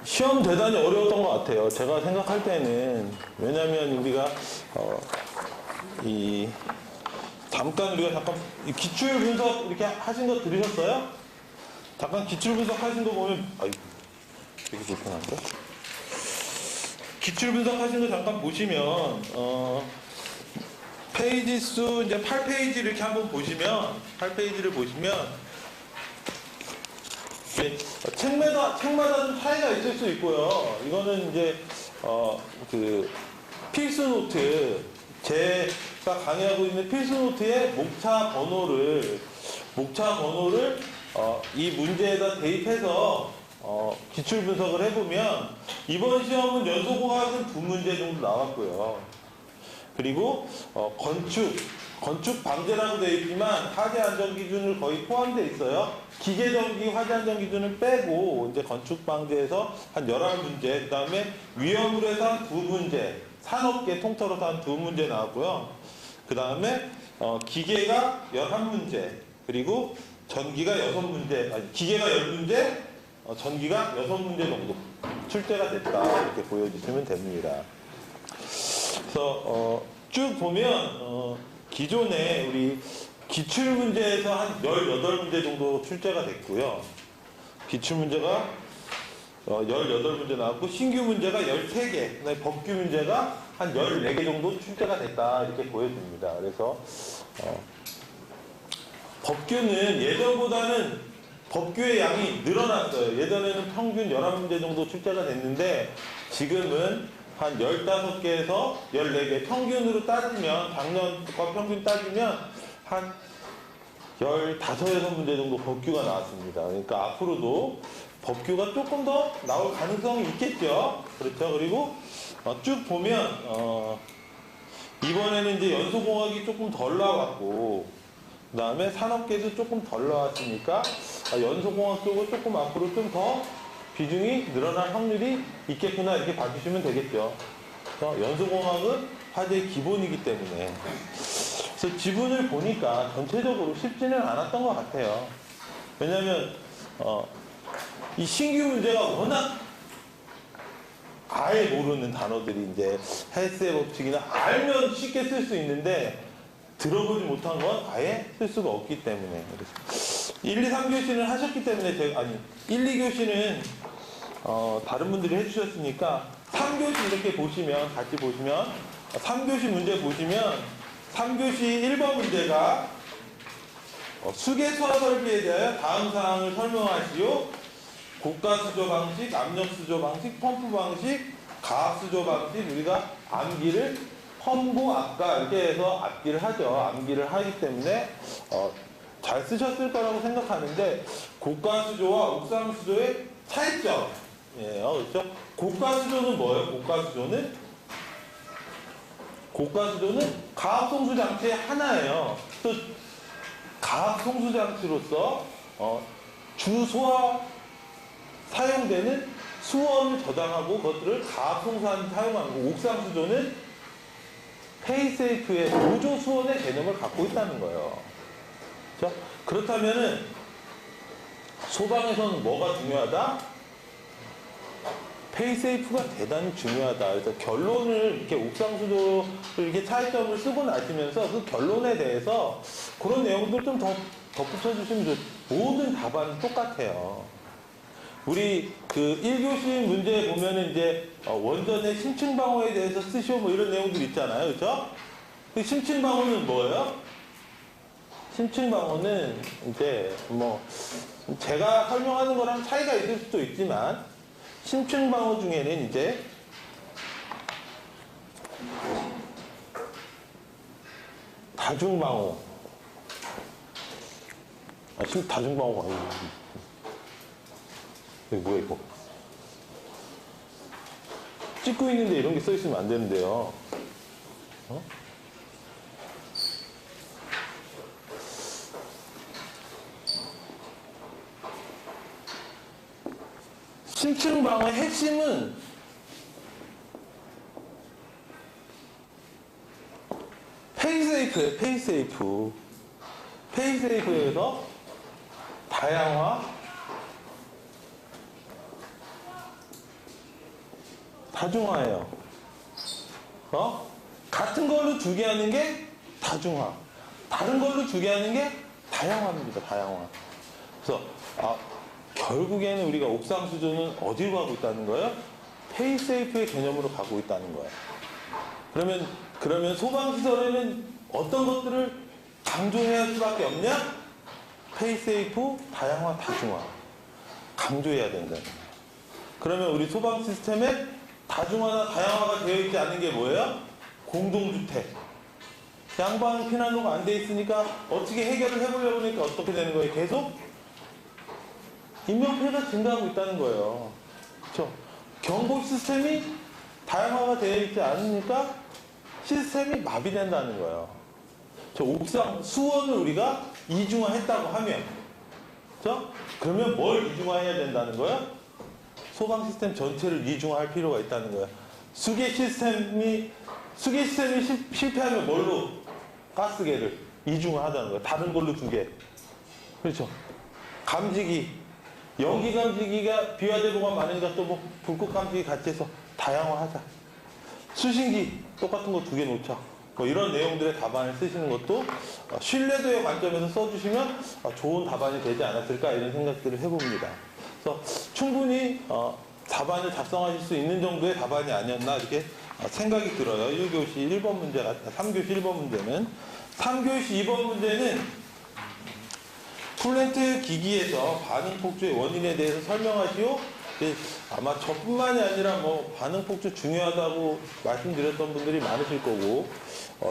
시험 대단히 어려웠던 것 같아요. 제가 생각할 때는. 왜냐면 우리가, 잠깐 이 기출 분석 이렇게 하신 거 들으셨어요? 잠깐 기출 분석 하신 거 보면, 되게 불편한데? 기출 분석 하신 거 잠깐 보시면, 페이지 수 이제 8페이지 이렇게 한번 보시면, 8페이지를 보시면, 책마다 좀 차이가 있을 수 있고요. 이거는 이제, 필수 노트, 제가 강의하고 있는 필수 노트의 목차 번호를 이 문제에다 대입해서 기출 분석을 해보면 이번 시험은 연소공학은 2문제 정도 나왔고요. 그리고 건축 방재라고 되어 있지만 화재 안전 기준을 거의 포함되어 있어요. 기계 전기 화재 안전 기준을 빼고 이제 건축 방재에서 한 11문제, 그다음에 위험으로 해서 한 2문제, 산업계 통틀어서 한 2문제 나왔고요. 그다음에 기계가 11문제, 그리고 전기가 6문제, 기계가 10문제, 전기가 6문제 정도 출제가 됐다, 이렇게 보여주시면 됩니다. 그래서 쭉 보면 기존에 우리 기출문제에서 한 18문제 정도 출제가 됐고요. 기출문제가 18문제 나왔고 신규 문제가 13개, 그다음에 법규 문제가 한 14개 정도 출제가 됐다, 이렇게 보여집니다. 그래서 법규는 예전보다는 법규의 양이 늘어났어요. 예전에는 평균 11문제 정도 출제가 됐는데 지금은 한 15개에서 14개, 평균으로 따지면, 작년과 평균 따지면 한 15, 6문제 정도 법규가 나왔습니다. 그러니까 앞으로도 법규가 조금 더 나올 가능성이 있겠죠. 그렇죠. 그리고 쭉 보면 이번에는 이제 연소공학이 조금 덜 나왔고, 그 다음에 산업계도 조금 덜 나왔으니까 연소공학 쪽은 조금 앞으로 좀 더 비중이 늘어날 확률이 있겠구나, 이렇게 봐주시면 되겠죠. 연소공학은 화제의 기본이기 때문에. 그래서 지문을 보니까 전체적으로 쉽지는 않았던 것 같아요. 왜냐하면 이 신규 문제가 워낙 아예 모르는 단어들이 이제 헬스의 법칙이나 알면 쉽게 쓸 수 있는데 들어보지 못한 건 아예 쓸 수가 없기 때문에. 그래서 1, 2, 3교시는 하셨기 때문에 1, 2교시는 다른 분들이 해주셨으니까 3교시 이렇게 보시면, 같이 보시면 3교시 문제 보시면 3교시 1번 문제가 수계수화 설비에 대하여 다음 사항을 설명하시오. 고가수조 방식, 압력수조 방식, 펌프 방식, 가압수조 방식. 우리가 암기를 펌고 압가 이렇게 해서 암기를 하죠. 암기를 하기 때문에 잘 쓰셨을 거라고 생각하는데, 고가수조와 옥상수조의 차이점. 예, 그렇죠? 고가수조는 뭐예요? 고가수조는 가압송수 장치의 하나예요. 또 가압송수 장치로서 주소와 사용되는 수원을 저장하고 그것들을 가압송수한테 사용하는 거고, 옥상수조는 페이세이프의 보조 수원의 개념을 갖고 있다는 거예요. 그렇죠? 그렇다면은 소방에서는 뭐가 중요하다? 페이세이프가 대단히 중요하다. 그래서 결론을 이렇게 옥상수조를 이렇게 차이점을 쓰고 나시면서 그 결론에 대해서 그런 내용들 좀 더 덧붙여 주시면 모든 답안은 똑같아요. 우리 그 1교시 문제 보면은 이제 원전의 심층 방어에 대해서 쓰시오 뭐 이런 내용들 있잖아요. 그렇죠? 그 심층 방어는 뭐예요? 심층 방어는 이제 뭐 제가 설명하는 거랑 차이가 있을 수도 있지만, 심층 방어 중에는 이제 다중 방어. 다중 방어가 아니고. 이거 뭐야 이거? 찍고 있는데 이런 게 써 있으면 안 되는데요. 심층 방어의 핵심은 페이세이프예요. 페이세이프에서 다양화, 다중화예요. 같은 걸로 두 개 하는 게 다중화. 다른 걸로 두 개 하는 게 다양화입니다. 다양화. 그래서 결국에는 우리가 옥상 수조는 어디로 가고 있다는 거예요? 페이세이프의 개념으로 가고 있다는 거예요. 그러면 소방시설에는 어떤 것들을 강조해야 할 수밖에 없냐? 페이세이프, 다양화, 다중화. 강조해야 된다는 거예요. 그러면 우리 소방 시스템에 다중화나 다양화가 되어 있지 않은 게 뭐예요? 공동주택. 양방 피난로가 안 돼 있으니까 어떻게 해결을 해보려고 하니까 어떻게 되는 거예요? 계속 인명피해가 증가하고 있다는 거예요. 그렇죠? 경보 시스템이 다양화가 되어 있지 않으니까 시스템이 마비된다는 거예요. 저 옥상 수원을 우리가 이중화했다고 하면, 그렇죠? 그러면 뭘 이중화해야 된다는 거예요? 소방 시스템 전체를 이중화할 필요가 있다는 거예요. 수계 시스템이 실패하면 뭘로? 가스계를 이중화하자는 거예요. 다른 걸로 두 개. 그렇죠? 감지기, 연기 감지기가 비화재보가 많으니까 또 뭐 불꽃 감지기 같이 해서 다양화하자. 수신기 똑같은 거 두 개 놓자. 뭐 이런 내용들의 답안을 쓰시는 것도 신뢰도의 관점에서 써주시면 좋은 답안이 되지 않았을까 이런 생각들을 해봅니다. 그래서 충분히 답안을 작성하실 수 있는 정도의 답안이 아니었나 이렇게 생각이 들어요. 1교시 1번 문제가 3교시 1번 문제는 3교시 2번 문제는 플랜트 기기에서 반응 폭주의 원인에 대해서 설명하시오. 아마 저뿐만이 아니라 뭐 반응 폭주 중요하다고 말씀드렸던 분들이 많으실 거고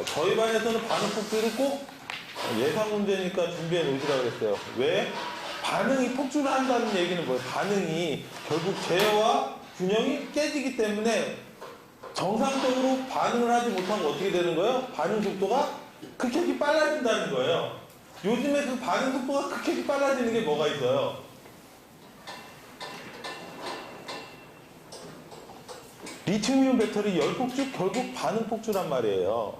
저희 반에서는 반응 폭주를 꼭 예상 문제니까 준비해 놓으시라고 그랬어요. 왜? 반응이 폭주를 한다는 얘기는 뭐예요? 반응이 결국 제어와 균형이 깨지기 때문에 정상적으로 반응을 하지 못하고 어떻게 되는 거예요? 반응 속도가 급격히 빨라진다는 거예요. 요즘에 그 반응 속도가 급격히 빨라지는 게 뭐가 있어요? 리튬이온 배터리 열폭주 결국 반응 폭주란 말이에요.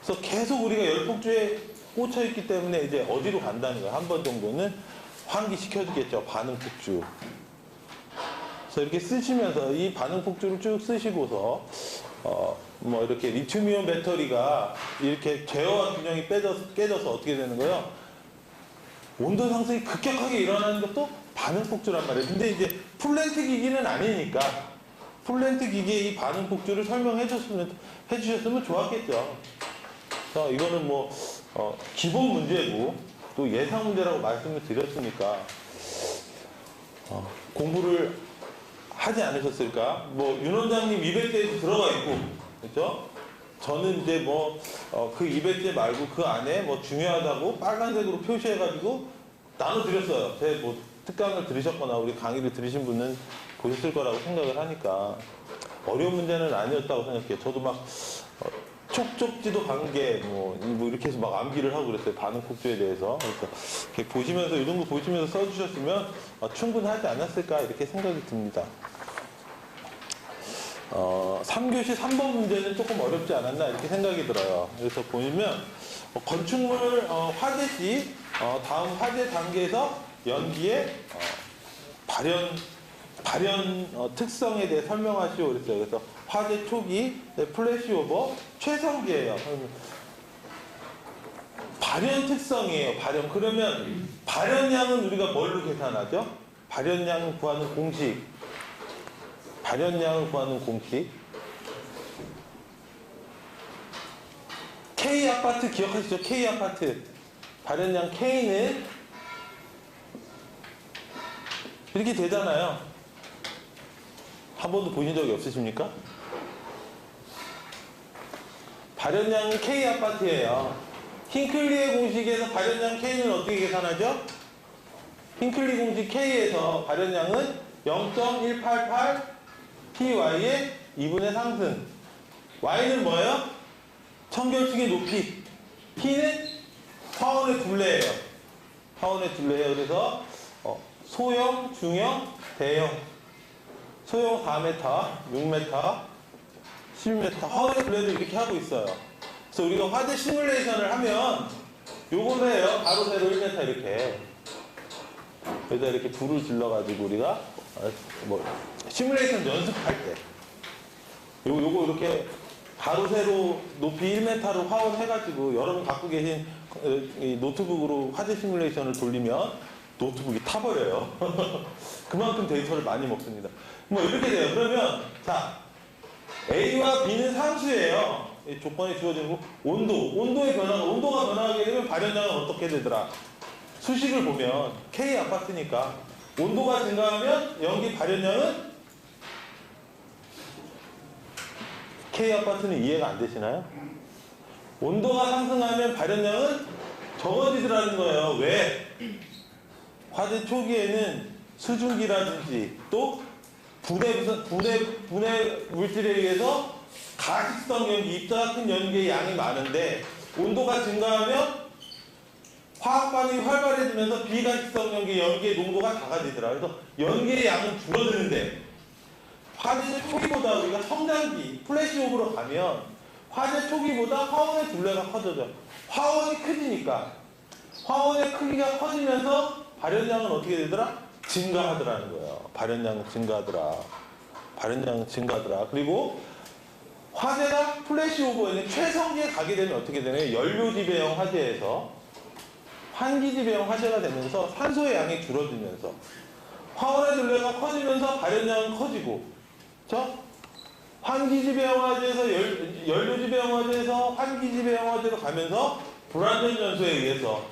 그래서 계속 우리가 열폭주에 꽂혀 있기 때문에 이제 어디로 간다는 거예요? 한 번 정도는 환기시켜주겠죠. 반응 폭주. 그래서 이렇게 쓰시면서 이 반응 폭주를 쭉 쓰시고서 뭐 이렇게 리튬이온 배터리가 이렇게 제어와 균형이 깨져서 어떻게 되는 거예요? 온도 상승이 급격하게 일어나는 것도 반응 폭주란 말이에요. 근데 이제 플랜트 기기는 아니니까 플랜트 기기의 이 반응 폭주를 설명해 주셨으면 좋았겠죠. 그래서 이거는 뭐 기본 문제고 또 예상 문제라고 말씀을 드렸으니까 공부를 하지 않으셨을까? 뭐 윤 원장님 200대에도 들어가 있고, 그렇죠? 저는 이제 뭐 그 200대 말고 그 안에 뭐 중요하다고 빨간색으로 표시해가지고 나눠드렸어요. 제 뭐 특강을 들으셨거나 우리 강의를 들으신 분은 보셨을 거라고 생각을 하니까 어려운 문제는 아니었다고 생각해요. 저도 막 촉촉지도 관계 뭐 이렇게 해서 막 암기를 하고 그랬어요. 반응 폭주에 대해서. 그래서 이렇게 보시면서 이 정도 보시면서 써주셨으면 충분하지 않았을까 이렇게 생각이 듭니다. 3교시 3번 문제는 조금 어렵지 않았나 이렇게 생각이 들어요. 그래서 보시면 건축물 화재 시 다음 화재 단계에서 연기의 발현 특성에 대해 설명하시오 그랬어요. 그래서 화재 초기 플래시오버 최성기예요. 발현 특성이에요. 그러면 발현량은 우리가 뭘로 계산하죠? 발현량을 구하는 공식. K 아파트 기억하시죠? K 아파트. 발현량 K는 이렇게 되잖아요. 한 번도 보신 적이 없으십니까? 발현량은 K 아파트예요. 힌클리의 공식에서 발현량 K는 어떻게 계산하죠? 힌클리 공식 K에서 발현량은 0.188 TY의 2분의 상승. Y는 뭐예요? 청결층의 높이. T는 화원의 둘레예요. 그래서 소형, 중형, 대형. 소형 4m, 6m, 11m. 화원의 둘레를 이렇게 하고 있어요. 그래서 우리가 화재 시뮬레이션을 하면 요걸 해요. 가로 세로 1m 이렇게. 그래서 이렇게 불을 질러가지고 우리가 뭐 시뮬레이션 연습할 때 요거 이렇게 가로 세로 높이 1m로 화원해가지고 여러분 갖고 계신 이 노트북으로 화재 시뮬레이션을 돌리면 노트북이 타버려요. 그만큼 데이터를 많이 먹습니다. 뭐 이렇게 돼요. 그러면 자 A와 B는 상수예요. 이 조건이 주어진 거 온도의 변화가 온도가 변화하게 되면 발연량은 어떻게 되더라? 수식을 보면 K 아파트니까 온도가 증가하면 연기 발연량은 K 아파트는 이해가 안 되시나요? 온도가 상승하면 발연량은 적어지더라는 거예요. 왜? 화재 초기에는 수증기라든지 또 분해 물질에 의해서 가식성 연기, 입자가 큰 연기의 양이 많은데 온도가 증가하면 화학 반응이 활발해지면서 비가식성 연기의 농도가 작아지더라. 그래서 연기의 양은 줄어드는데 화재 초기보다 우리가 성장기, 플래시오브로 가면 화재 초기보다 화원의 둘레가 커져져. 화원이 크지니까 화원의 크기가 커지면서 발연량은 어떻게 되더라? 증가하더라는 거예요. 발연량은 증가하더라. 발연량은 증가하더라. 그리고 화재가 플래시오버에는 최성기에 가게 되면 어떻게 되냐면 연료지배형 화재에서 환기지배형 화재가 되면서 산소의 양이 줄어들면서 화원의 둘레가 커지면서 발연량은 커지고 그렇죠? 환기지배형 화재에서 연료지배형 화재에서 환기지배형 화재로 가면서 불완전 연소에 의해서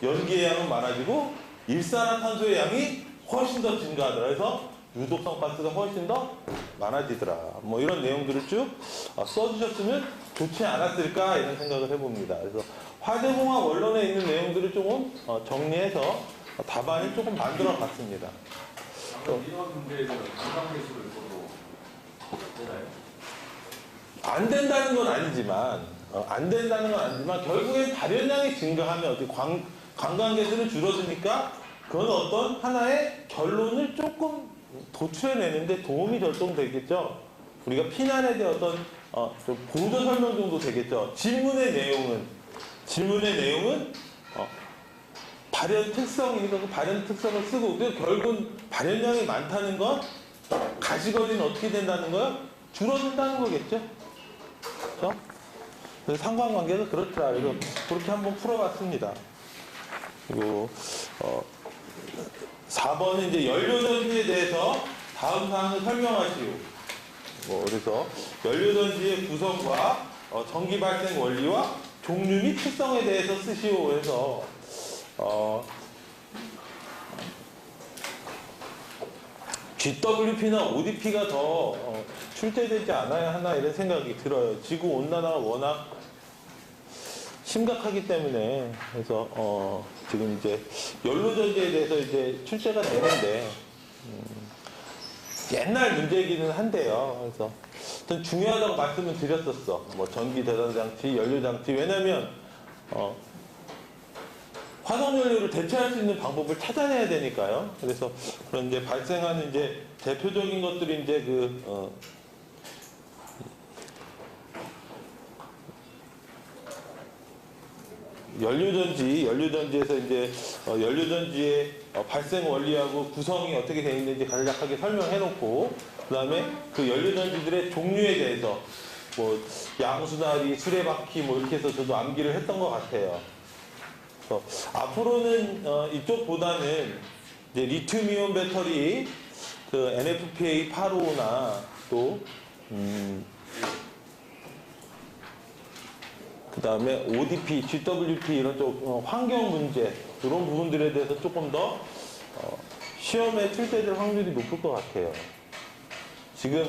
연기의 양은 많아지고 일산화탄소의 양이 훨씬 더 증가하더라. 그래서 유독성 가스가 훨씬 더 많아지더라. 뭐 이런 내용들을 쭉 써주셨으면 좋지 않았을까 이런 생각을 해봅니다. 그래서 화재공학 원론에 있는 내용들을 조금 정리해서 답안을 조금 만들어 봤습니다. 이런 문제에서 관광계수를 입어도 되나요? 안 된다는 건 아니지만 결국엔 발연량이 증가하면 어떻게 관광객수는 줄어드니까 그건 어떤 하나의 결론을 조금 도출해내는데 도움이 되겠죠. 우리가 피난에 대한 어떤 좀 보조 설명 정도 되겠죠. 질문의 내용은 발연 특성이니까 그 발연 특성을 쓰고 결국은 발연량이 많다는 건 가시거리는 어떻게 된다는 거요? 줄어든다는 거겠죠. 그렇죠? 그래서 상관관계가 그렇더라. 그래서 그렇게 한번 풀어봤습니다. 그리고 4번은 이제 연료전지에 대해서 다음 사항을 설명하시오. 그래서 연료전지의 구성과 전기 발생 원리와 종류 및 특성에 대해서 쓰시오. 해서 GWP나 ODP가 더 출제되지 않아야 하나 이런 생각이 들어요. 지구 온난화가 워낙 심각하기 때문에 그래서 지금 이제 연료전지에 대해서 이제 출제가 되는데 옛날 문제이기는 한데요. 그래서 전 중요하다고 말씀을 드렸었어. 뭐 전기 대단 장치, 연료 장치. 왜냐면 화석 연료를 대체할 수 있는 방법을 찾아내야 되니까요. 그래서 그런 이제 발생하는 이제 대표적인 것들이 이제 연료전지에서 이제 연료전지의 발생 원리하고 구성이 어떻게 되어 있는지 간략하게 설명해 놓고 그다음에 그 연료전지들의 종류에 대해서 뭐 양수나리, 수레바퀴 뭐 이렇게 해서 저도 암기를 했던 것 같아요. 그래서 앞으로는 이쪽보다는 이제 리튬이온 배터리 그 NFPA 855나 또 그 다음에 ODP, GWP 이런 쪽 환경 문제 이런 부분들에 대해서 조금 더 시험에 출제될 확률이 높을 것 같아요. 지금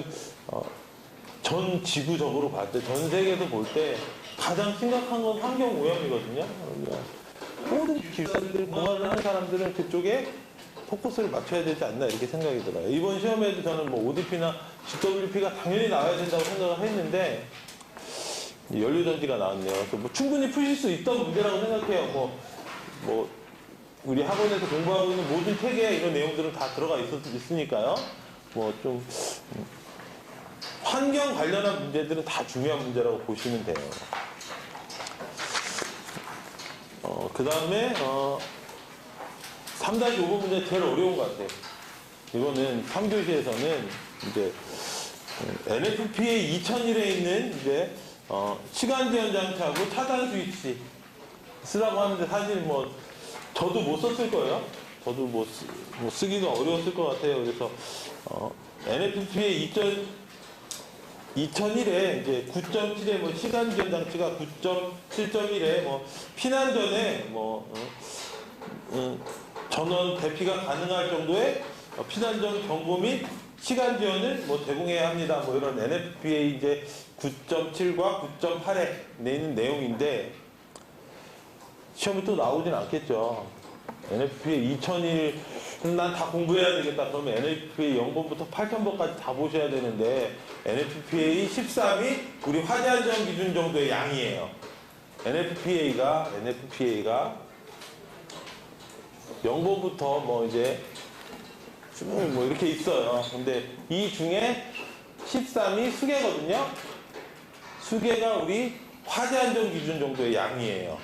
전 지구적으로 봤을 때, 전 세계에서 볼 때 가장 심각한 건 환경 오염이거든요. 모든 기술들, 공학을 하는 사람들은 그쪽에 포커스를 맞춰야 되지 않나 이렇게 생각이 들어요. 이번 시험에도 저는 뭐 ODP나 GWP가 당연히 나와야 된다고 생각을 했는데 연료전지가 나왔네요. 그래서 뭐 충분히 푸실 수 있던 문제라고 생각해요. 뭐 우리 학원에서 공부하고 있는 모든 책에 이런 내용들은 다 들어가 있으니까요. 뭐 좀 환경 관련한 문제들은 다 중요한 문제라고 보시면 돼요. 그 다음에 3-5번 문제 제일 어려운 것 같아요. 이거는 3교시에서는 이제 NFPA 2001에 있는 이제 시간 지연 장치하고 차단 스위치 쓰라고 하는데 사실 뭐 저도 못 썼을 거예요. 저도 뭐 쓰기가 어려웠을 것 같아요. 그래서 NFPA 2001에 이제 9.7에 뭐 시간 지연 장치가 9.7.1에 뭐 피난 전에 전원 대피가 가능할 정도의 피난 전 경보 및 시간 지원을 뭐 제공해야 합니다. 뭐 이런 NFPA 이제 9.7과 9.8에 내는 내용인데 시험이 또 나오진 않겠죠. NFPA 2001 난 다 공부해야 되겠다. 그러면 NFPA 0번부터 8000번까지 다 보셔야 되는데 NFPA 13이 우리 화재 안전 기준 정도의 양이에요. NFPA가 0번부터 뭐 이제 뭐 이렇게 있어요. 근데 이 중에 13이 수계거든요. 수계가 우리 화재 안전 기준 정도의 양이에요.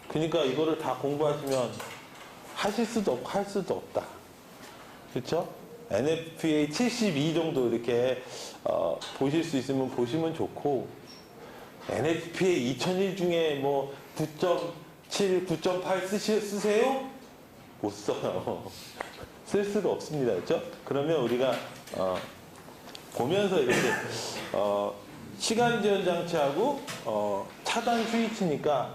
그러니까 이거를 다 공부하시면 하실 수도 없고 할 수도 없다. 그렇죠? NFPA 72 정도 이렇게 보실 수 있으면 보시면 좋고 NFPA 2001 중에 뭐 9.7, 9.8 쓰세요? 못 써요. 쓸 수가 없습니다. 그렇죠? 그러면 우리가 보면서 이렇게 시간 지연 장치하고 차단 스위치니까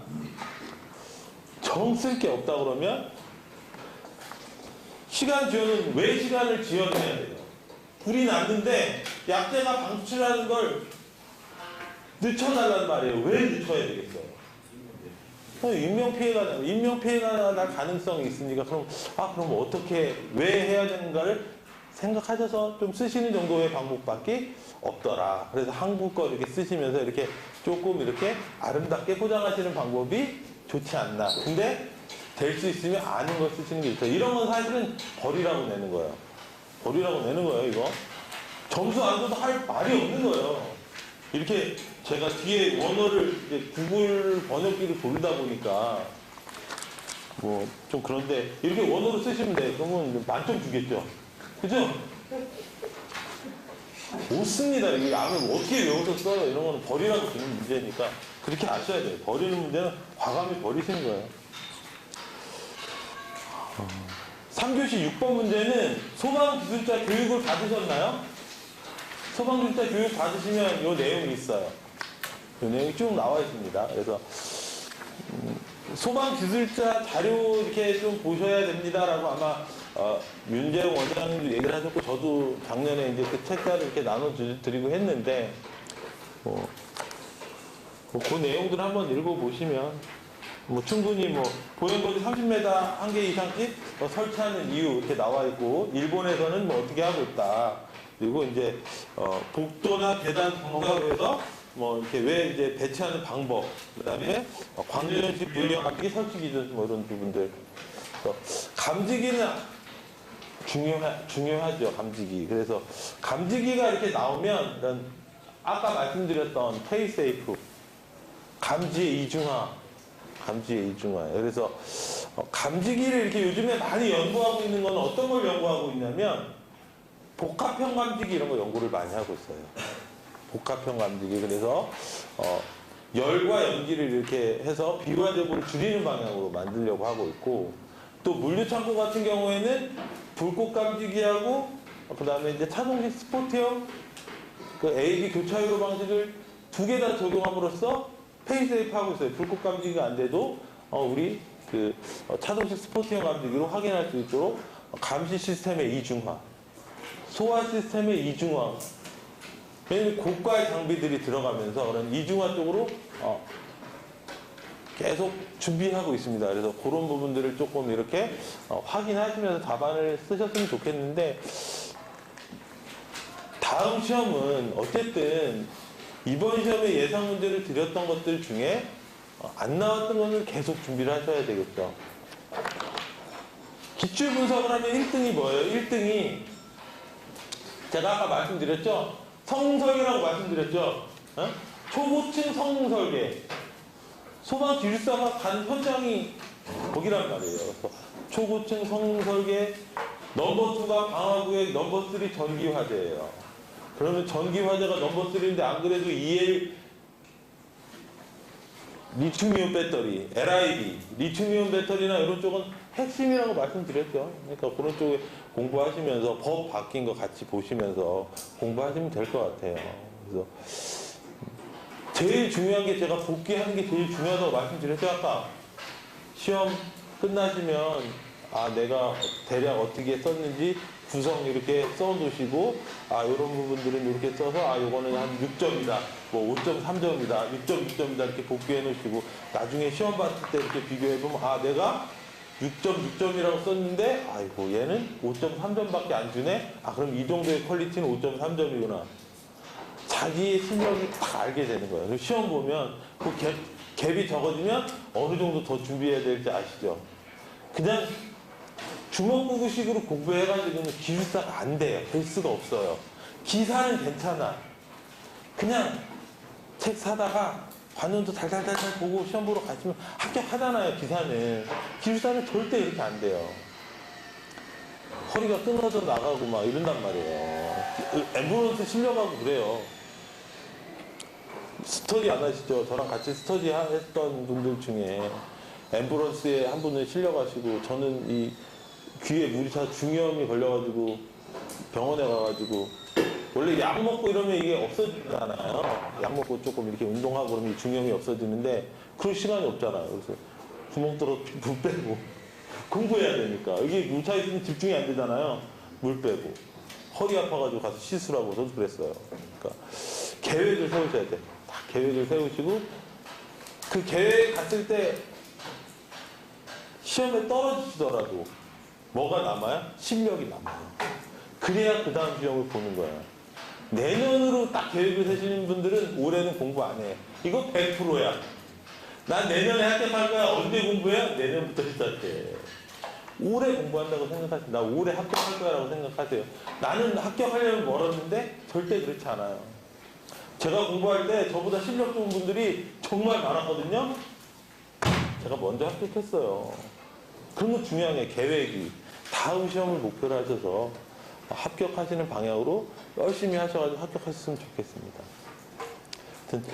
정 쓸 게 없다 그러면 시간 지연은 왜 시간을 지연해야 돼요? 불이 났는데 약재가 방출하는 걸 늦춰달라는 말이에요. 왜 늦춰야 되겠어요? 인명피해가 날 가능성이 있으니까 그럼 어떻게 왜 해야 되는가를 생각하셔서 좀 쓰시는 정도의 방법밖에 없더라. 그래서 한국 거 이렇게 쓰시면서 이렇게 조금 이렇게 아름답게 포장하시는 방법이 좋지 않나. 근데 될 수 있으면 아는 걸 쓰시는 게 좋다. 이런 건 사실은 버리라고 내는 거예요. 버리라고 내는 거예요, 이거. 점수 안 줘도 할 말이 없는 거예요. 이렇게 제가 뒤에 원어를 이제 구글 번역기를 돌다 보니까 뭐 좀 그런데 이렇게 원어로 쓰시면 돼. 그러면 만점 주겠죠. 그죠? 못 씁니다. 이게 양을 어떻게 외워서 써요? 이런 거는 버리라고 주는 문제니까 그렇게 아셔야 돼요. 버리는 문제는 과감히 버리시는 거예요. 3교시 6번 문제는 소방기술자 교육을 받으셨나요? 소방기술자 교육 받으시면 이 내용이 있어요. 이 내용이 쭉 나와 있습니다. 그래서 소방기술자 자료 이렇게 좀 보셔야 됩니다라고 아마 윤재용 원장님도 얘기를 하셨고 저도 작년에 이제 그 책자를 이렇게 나눠드리고 했는데 그 내용들 한번 읽어보시면 충분히 보행거리 30m 한 개 이상씩 설치하는 이유 이렇게 나와 있고 일본에서는 어떻게 하고 있다. 그리고 이제 복도나 계단 정각에서 이렇게 왜 이제 배치하는 방법, 그다음에 광전식 분리형 감지기 설치 기준 이런 부분들. 감지기는 중요하죠. 감지기. 그래서 감지기가 이렇게 나오면 이런 아까 말씀드렸던 페이세이프, 감지의 이중화. 그래서 감지기를 이렇게 요즘에 많이 연구하고 있는 건 어떤 걸 연구하고 있냐면 복합형 감지기 이런 거 연구를 많이 하고 있어요. 복합형 감지기. 그래서 열과 연기를 이렇게 해서 비화적으로 줄이는 방향으로 만들려고 하고 있고 또 물류창고 같은 경우에는 불꽃 감지기하고 그 다음에 이제 차동식 스포트형 그 AB 교차유로 방식을 두 개 다 적용함으로써 페이세이프 하고 있어요. 불꽃 감지기가 안 돼도 우리 그 차동식 스포트형 감지기로 확인할 수 있도록 감시 시스템의 이중화, 소화 시스템의 이중화. 왜냐면 고가의 장비들이 들어가면서 그런 이중화 쪽으로 계속 준비하고 있습니다. 그래서 그런 부분들을 조금 이렇게 확인하시면서 답안을 쓰셨으면 좋겠는데 다음 시험은 어쨌든 이번 시험에 예상 문제를 드렸던 것들 중에 안 나왔던 것을 계속 준비를 하셔야 되겠죠. 기출 분석을 하면 1등이 뭐예요? 1등이 제가 아까 말씀드렸죠? 성능설계라고 말씀드렸죠? 초고층 성능설계. 소방기술사가 간 현장이 거기란 말이에요. 그래서 초고층 성능설계, 넘버 2가 방화구역, 넘버 3 전기화재예요. 그러면 전기 화재가 넘버 3인데 안 그래도 EL 리튬이온 배터리, LIB, 리튬이온 배터리나 이런 쪽은 핵심이라고 말씀드렸죠. 그러니까 그런 쪽에 공부하시면서 법 바뀐 거 같이 보시면서 공부하시면 될 것 같아요. 그래서 제일 중요한 게 제가 복귀하는 게 제일 중요하다고 말씀드렸죠. 아까 시험 끝나시면 내가 대략 어떻게 썼는지 구성 이렇게 써두시고 이런 부분들은 이렇게 써서 요거는 한 6점이다 뭐 5.3점이다 6.6점이다 이렇게 복귀해 놓으시고 나중에 시험 봤을 때 이렇게 비교해 보면 내가 6.6점이라고 썼는데 아이고 얘는 5.3점밖에 안 주네. 그럼 이 정도의 퀄리티는 5.3점이구나. 자기의 실력을 딱 알게 되는 거예요. 그래서 시험 보면 그 갭이 적어지면 어느 정도 더 준비해야 될지 아시죠? 그냥 주먹구구식으로 공부해가지고는 기술사가 안 돼요. 될 수가 없어요. 기사는 괜찮아. 그냥 책 사다가 관론도 달달달달 보고 시험 보러 가시면 합격하잖아요. 기사는. 기술사는 절대 이렇게 안 돼요. 허리가 끊어져 나가고 막 이런단 말이에요. 앰뷸런스 실려가고 그래요. 스터디 안 하시죠? 저랑 같이 스터디 했던 분들 중에 앰뷸런스에 한 분은 실려가시고 저는 이 귀에 물이 차 중이염이 걸려가지고 병원에 가가지고 원래 약 먹고 이러면 이게 없어지잖아요. 약 먹고 조금 이렇게 운동하고 그러면 중이염이 없어지는데 그럴 시간이 없잖아요. 그래서 구멍 뚫어 물 빼고 공부해야 되니까 이게 물 차 있으면 집중이 안 되잖아요. 물 빼고 허리 아파가지고 가서 시술하고 저도 그랬어요. 그러니까 계획을 세우셔야 돼. 다 계획을 세우시고 그 계획 갔을 때 시험에 떨어지시더라도 뭐가 남아요? 실력이 남아요. 그래야 그 다음 시험을 보는 거예요. 내년으로 딱 계획을 세시는 분들은 올해는 공부 안 해. 이거 100%야. 난 내년에 합격할 거야. 언제 공부해? 내년부터 시작해. 올해 공부한다고 생각하세요. 나 올해 합격할 거야 라고 생각하세요. 나는 합격하려면 멀었는데 절대 그렇지 않아요. 제가 공부할 때 저보다 실력 좋은 분들이 정말 많았거든요. 제가 먼저 합격했어요. 그런 거 중요한 게 계획이. 다음 시험을 목표로 하셔서 합격하시는 방향으로 열심히 하셔가지고 합격하셨으면 좋겠습니다. 하여튼